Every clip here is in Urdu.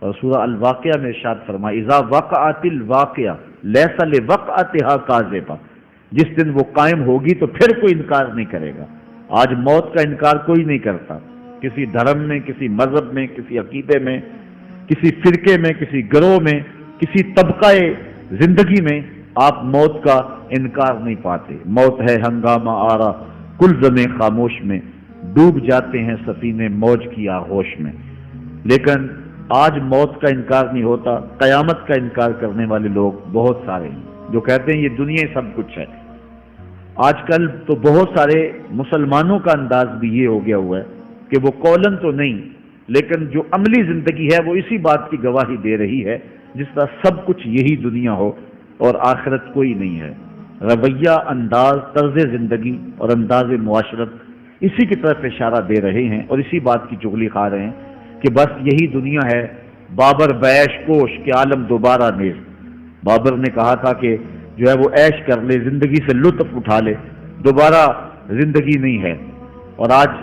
اور سورہ الواقعہ میں ارشاد فرمایا اذا وقعت الواقعہ لیس لوقعتها کاذبہ، جس دن وہ قائم ہوگی تو پھر کوئی انکار نہیں کرے گا۔ آج موت کا انکار کوئی نہیں کرتا، کسی دھرم میں، کسی مذہب میں، کسی عقیدے میں، کسی فرقے میں، کسی گروہ میں، کسی طبقہ زندگی میں آپ موت کا انکار نہیں پاتے۔ موت ہے ہنگامہ آرا کل زمیں خاموش میں، ڈوب جاتے ہیں سفینے موج کی آغوش میں۔ لیکن آج موت کا انکار نہیں ہوتا، قیامت کا انکار کرنے والے لوگ بہت سارے ہیں جو کہتے ہیں یہ دنیا سب کچھ ہے۔ آج کل تو بہت سارے مسلمانوں کا انداز بھی یہ ہو گیا ہوا ہے کہ وہ قولاً تو نہیں لیکن جو عملی زندگی ہے وہ اسی بات کی گواہی دے رہی ہے جس طرح سب کچھ یہی دنیا ہو اور آخرت کوئی نہیں ہے۔ رویہ، انداز، طرز زندگی اور انداز معاشرت اسی کی طرف اشارہ دے رہے ہیں اور اسی بات کی چغلی کھا رہے ہیں کہ بس یہی دنیا ہے، بابر بیش کوش کہ عالم دوبارہ نیز۔ بابر نے کہا تھا کہ جو ہے وہ عیش کر لے، زندگی سے لطف اٹھا لے، دوبارہ زندگی نہیں ہے۔ اور آج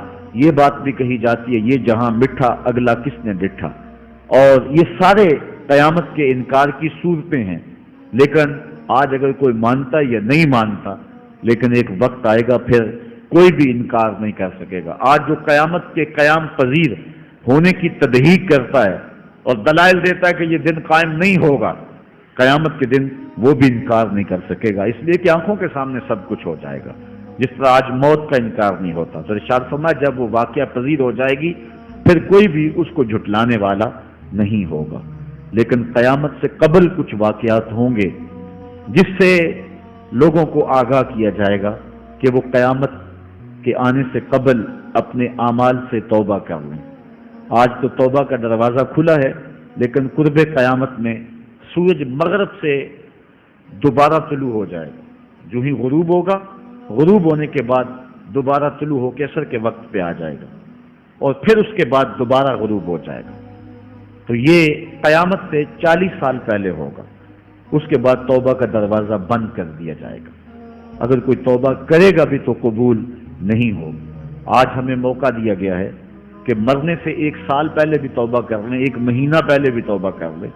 یہ بات بھی کہی جاتی ہے یہ جہاں مٹھا اگلا کس نے ڈٹھا، اور یہ سارے قیامت کے انکار کی صورتیں ہیں۔ لیکن آج اگر کوئی مانتا یا نہیں مانتا، لیکن ایک وقت آئے گا پھر کوئی بھی انکار نہیں کر سکے گا۔ آج جو قیامت کے قیام پذیر ہونے کی تدہیق کرتا ہے اور دلائل دیتا ہے کہ یہ دن قائم نہیں ہوگا، قیامت کے دن وہ بھی انکار نہیں کر سکے گا، اس لیے کہ آنکھوں کے سامنے سب کچھ ہو جائے گا، جس طرح آج موت کا انکار نہیں ہوتا۔ تو ارشاد فرمایا جب وہ واقعہ پذیر ہو جائے گی پھر کوئی بھی اس کو جھٹلانے والا نہیں ہوگا۔ لیکن قیامت سے قبل کچھ واقعات ہوں گے جس سے لوگوں کو آگاہ کیا جائے گا کہ وہ قیامت کے آنے سے قبل اپنے اعمال سے توبہ کر لیں۔ آج تو توبہ کا دروازہ کھلا ہے، لیکن قرب قیامت میں سورج مغرب سے دوبارہ طلوع ہو جائے گا، جو ہی غروب ہوگا، غروب ہونے کے بعد دوبارہ طلوع ہو کے عصر کے وقت پہ آ جائے گا اور پھر اس کے بعد دوبارہ غروب ہو جائے گا۔ تو یہ قیامت سے 40 سال پہلے ہوگا، اس کے بعد توبہ کا دروازہ بند کر دیا جائے گا۔ اگر کوئی توبہ کرے گا بھی تو قبول نہیں ہوگی۔ آج ہمیں موقع دیا گیا ہے کہ مرنے سے 1 سال پہلے بھی توبہ کر لیں، 1 مہینہ پہلے بھی توبہ کر لیں،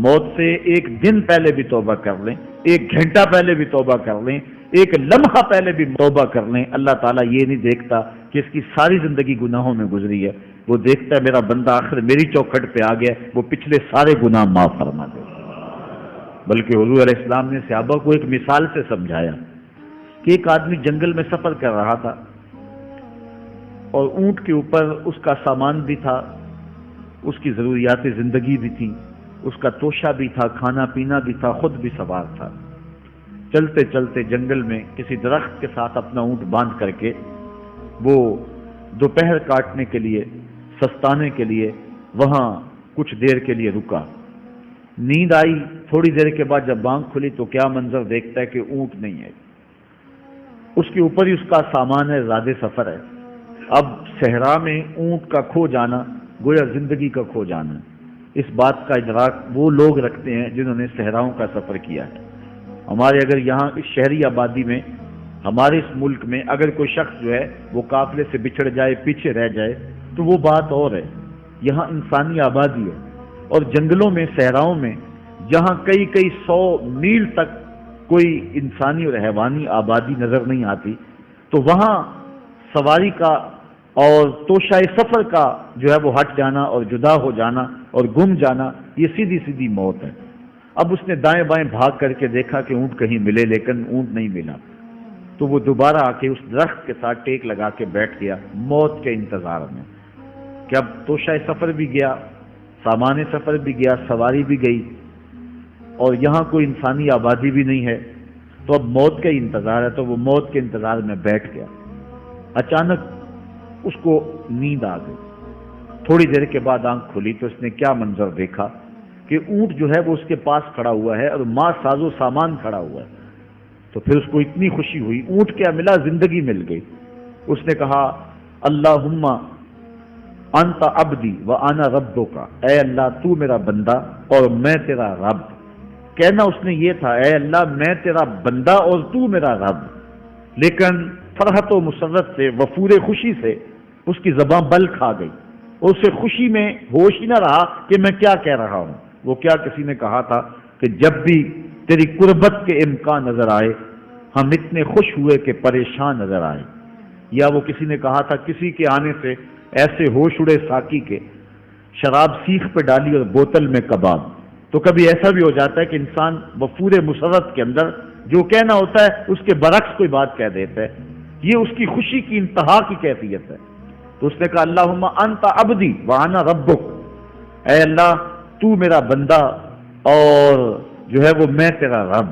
موت سے 1 دن پہلے بھی توبہ کر لیں، 1 گھنٹہ پہلے بھی توبہ کر لیں، 1 لمحہ پہلے بھی توبہ کر لیں۔ اللہ تعالیٰ یہ نہیں دیکھتا کہ اس کی ساری زندگی گناہوں میں گزری ہے، وہ دیکھتا ہے میرا بندہ آخر میری چوکھٹ پہ آ گیا، وہ پچھلے سارے گناہ معاف فرما دے۔ بلکہ حضور علیہ السلام نے صحابہ کو ایک مثال سے سمجھایا کہ ایک آدمی جنگل میں سفر کر رہا تھا اور اونٹ کے اوپر اس کا سامان بھی تھا، اس کی ضروریات زندگی بھی تھی، اس کا توشہ بھی تھا، کھانا پینا بھی تھا، خود بھی سوار تھا۔ چلتے چلتے جنگل میں کسی درخت کے ساتھ اپنا اونٹ باندھ کر کے وہ دوپہر کاٹنے کے لیے، سستانے کے لیے وہاں کچھ دیر کے لیے رکا۔ نیند آئی، تھوڑی دیر کے بعد جب آنکھ کھلی تو کیا منظر دیکھتا ہے کہ اونٹ نہیں ہے، اس کے اوپر ہی اس کا سامان ہے، زیادہ سفر ہے۔ اب صحرا میں اونٹ کا کھو جانا گویا زندگی کا کھو جانا۔ اس بات کا ادراک وہ لوگ رکھتے ہیں جنہوں نے صحراؤں کا سفر کیا ہے۔ ہمارے اگر یہاں اس شہری آبادی میں، ہمارے اس ملک میں اگر کوئی شخص جو ہے وہ قافلے سے بچھڑ جائے، پیچھے رہ جائے تو وہ بات اور ہے۔ یہاں انسانی آبادی ہے اور جنگلوں میں، صحراؤں میں جہاں کئی 100 میل تک کوئی انسانی اور حیوانی آبادی نظر نہیں آتی، تو وہاں سواری کا اور توشہ سفر کا جو ہے وہ ہٹ جانا اور جدا ہو جانا اور گم جانا، یہ سیدھی سیدھی موت ہے۔ اب اس نے دائیں بائیں بھاگ کر کے دیکھا کہ اونٹ کہیں ملے، لیکن اونٹ نہیں ملا، تو وہ دوبارہ آ کے اس درخت کے ساتھ ٹیک لگا کے بیٹھ گیا موت کے انتظار میں کہ اب توشہ سفر بھی گیا، سامان سفر بھی گیا، سواری بھی گئی اور یہاں کوئی انسانی آبادی بھی نہیں ہے، تو اب موت کا ہی انتظار ہے۔ تو وہ موت کے انتظار میں بیٹھ گیا۔ اچانک اس کو نیند آ گئی، تھوڑی دیر کے بعد آنکھ کھلی تو اس نے کیا منظر دیکھا کہ اونٹ جو ہے وہ اس کے پاس کھڑا ہوا ہے اور ماں ساز و سامان کھڑا ہوا ہے۔ تو پھر اس کو اتنی خوشی ہوئی، اونٹ کیا ملا، زندگی مل گئی۔ اس نے کہا اللہم انت عبدی وانا ربک، اے اللہ تو میرا بندہ اور میں تیرا رب۔ کہنا اس نے یہ تھا اے اللہ میں تیرا بندہ اور تو میرا رب، لیکن فرحت و مسرت سے، وفور خوشی سے اس کی زبان بل کھا گئی، اسے خوشی میں ہوش ہی نہ رہا کہ میں کیا کہہ رہا ہوں۔ وہ کیا کسی نے کہا تھا کہ جب بھی تیری قربت کے امکان نظر آئے ہم اتنے خوش ہوئے کہ پریشان نظر آئے۔ یا وہ کسی نے کہا تھا کسی کے آنے سے ایسے ہوش اڑے ساقی کے، شراب سیخ پہ ڈالی اور بوتل میں کباب۔ تو کبھی ایسا بھی ہو جاتا ہے کہ انسان وفور مسرت کے اندر جو کہنا ہوتا ہے اس کے برعکس کوئی بات کہہ دیتا ہے، یہ اس کی خوشی کی انتہا کی کیفیت ہے۔ تو اس نے کہا اللہم انت عبدی وانا ربک، اے اللہ تو میرا بندہ اور جو ہے وہ میں تیرا رب۔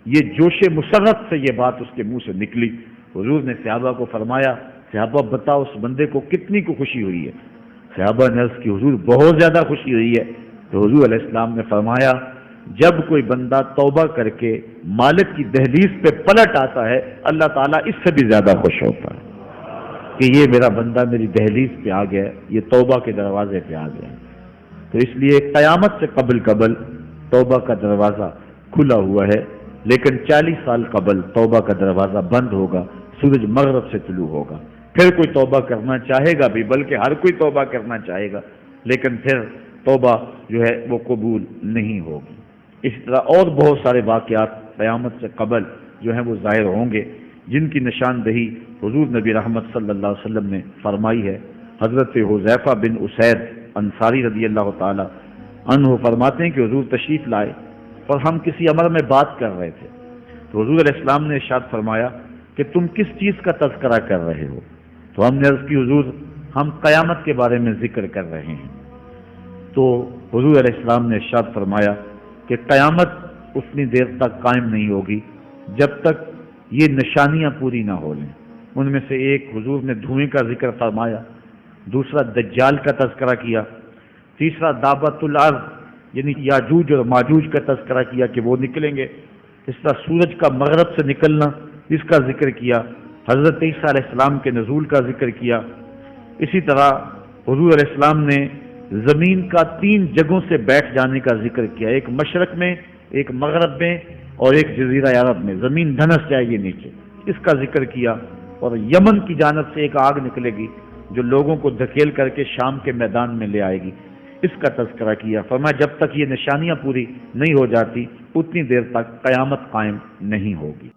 یہ جوش مسرت سے یہ بات اس کے منہ سے نکلی۔ حضور نے صحابہ کو فرمایا صحابہ بتاؤ اس بندے کو کتنی کو خوشی ہوئی ہے؟ صحابہ نے عرض کی حضور بہت زیادہ خوشی ہوئی ہے۔ تو حضور علیہ السلام نے فرمایا جب کوئی بندہ توبہ کر کے مالک کی دہلیز پہ پلٹ آتا ہے اللہ تعالیٰ اس سے بھی زیادہ خوش ہوتا ہے کہ یہ میرا بندہ میری دہلیز پہ آ گیا، یہ توبہ کے دروازے پہ آ گیا۔ تو اس لیے قیامت سے قبل توبہ کا دروازہ کھلا ہوا ہے، لیکن 40 سال قبل توبہ کا دروازہ بند ہوگا، سورج مغرب سے طلوع ہوگا۔ پھر کوئی توبہ کرنا چاہے گا بھی، بلکہ ہر کوئی توبہ کرنا چاہے گا، لیکن پھر توبہ جو ہے وہ قبول نہیں ہوگی۔ اس طرح اور بہت سارے واقعات قیامت سے قبل جو ہیں وہ ظاہر ہوں گے، جن کی نشاندہی حضور نبی رحمت صلی اللہ علیہ وسلم نے فرمائی ہے۔ حضرت حذیفہ بن اسید انصاری رضی اللہ تعالی عنہ فرماتے ہیں کہ حضور تشریف لائے اور ہم کسی امر میں بات کر رہے تھے، تو حضور علیہ السلام نے ارشاد فرمایا کہ تم کس چیز کا تذکرہ کر رہے ہو؟ تو ہم نے عرض کی حضور ہم قیامت کے بارے میں ذکر کر رہے ہیں۔ تو حضور علیہ السلام نے ارشاد فرمایا کہ قیامت اتنی دیر تک قائم نہیں ہوگی جب تک یہ نشانیاں پوری نہ ہو لیں۔ ان میں سے ایک حضور نے دھوئیں کا ذکر فرمایا، دوسرا دجال کا تذکرہ کیا، تیسرا دعوت الارض یعنی یاجوج اور ماجوج کا تذکرہ کیا کہ وہ نکلیں گے، اس طرح سورج کا مغرب سے نکلنا اس کا ذکر کیا، حضرت عیسیٰ علیہ السلام کے نزول کا ذکر کیا۔ اسی طرح حضور علیہ السلام نے زمین کا 3 جگہوں سے بیٹھ جانے کا ذکر کیا، ایک مشرق میں، ایک مغرب میں اور ایک جزیرہ عرب میں، زمین دھنس جائے گی نیچے، اس کا ذکر کیا۔ اور یمن کی جانب سے ایک آگ نکلے گی جو لوگوں کو دھکیل کر کے شام کے میدان میں لے آئے گی، اس کا تذکرہ کیا۔ فرمایا جب تک یہ نشانیاں پوری نہیں ہو جاتی اتنی دیر تک قیامت قائم نہیں ہوگی۔